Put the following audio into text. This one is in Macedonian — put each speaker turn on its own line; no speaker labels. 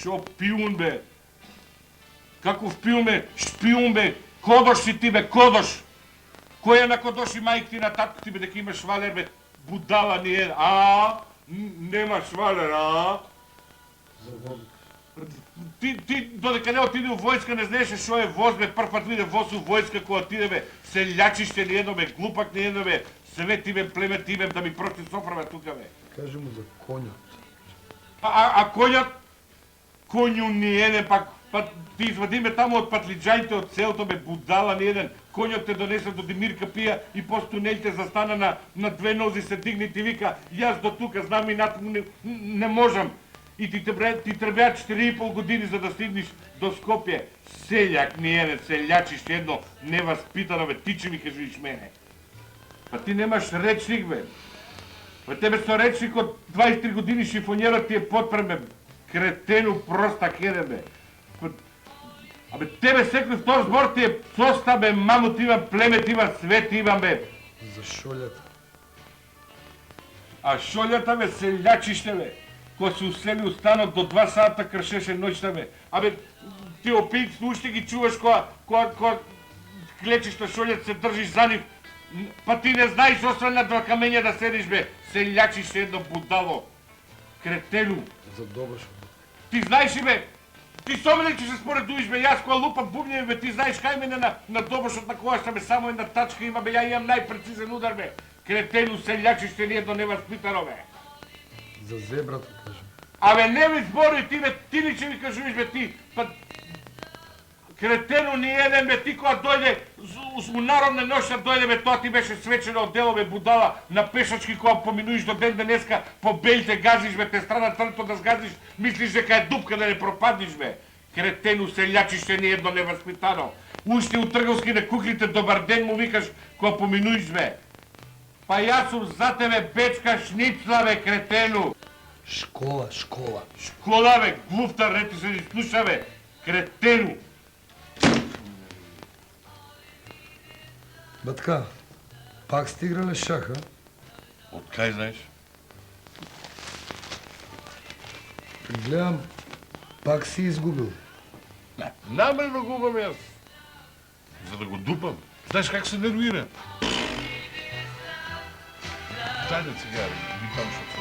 Шо пиун, бе? Каков пиун, бе? Шпиун, бе? Кодош си ти, бе, кодош! Кој е на кодоши мајк ти на татко ти, бе, дека имаш швалер, бе? Будала ни е, а? Нема швалер, а? Ти додека не отиде у војска, не знаеше шо е воз, бе, прв пат виде воз у војска, кој отиде, бе, селјачиште ни едно, бе, глупак ни едно, бе, свети, бе, племет, ти, бе, да ми прости софрава тука, бе.
Кажи му за конјот.
А конјот? Конју ни еден, па ти извадиме таму од патлиџаите од селото, бе, будала ни еден. Конјот те донесе до Димирка пија и по тунелите застана на две нози се дигне и ти вика, јас до тука знам и натаму не можам. И ти требеа 4,5 години за да стигнеш до Скопје. Селјак ни еден, селјачиште едно, неваспитано, бе, ти че ми кажеш мене. Па ти немаш речник, бе. Па тебе со речник од 23 години шифонjerот ти е потпрем, бе. Кретену простак еден, бе. Абе, тебе секој втор збор ти е соста, бе, мамо ти имам, племе ти имам, свет имам, бе.
За шолјата.
А шолјата, бе, селјачиште, бе. Кој се усели у станот до 2 сата кршеше ноќта, бе. Абе, ти опици уште ги чуваш која клечиш на шолјата, се држиш за нив. Па ти не знаеш освен на 2 камења да седиш, бе. Селјачиште едно будало. Кретену.
За добаш.
Ти знаеш ли, бе? Ти со мене ќе се споредуиш, бе, јас која лупам бубњеви, бе, ти знаеш кај мене на добошот на којашта, бе, само една тачка има, бе, ја имам најпрецизен удар, бе. Кретену, селјачиште ни едно неваспитано, бе.
За зебрата, кажем.
Абе, не ми збори, ти, бе, ти ли ќе ми кажуваш, бе, ти, па... Кретену ни еден, бе, ти која дојде, у народна ноќта дојде, бе, тоа ти беше свечено од дело, бе, будала, на пешачки која поминуиш до ден денеска, по белите газиш, бе, те страна трто да сгазиш, мислиш дека е дупка да не пропадниш, бе. Кретену, селјачиште ни едно неваспитано. Уште у трговски на куклите добар ден му викаш која поминуиш, бе. Па јас сум за тебе бечка шницла, бе, кретену.
Школа.
Школа, бе, глуфтар, не ти се ни слуша, бе, кретену.
Батка, пак сте играле шаха?
Од кај знаеш?
Гледам, пак си изгубил.
Не, намерно губам јас. За да го дупам. Знаеш как се нервира? Дајде цигари, ви там што се...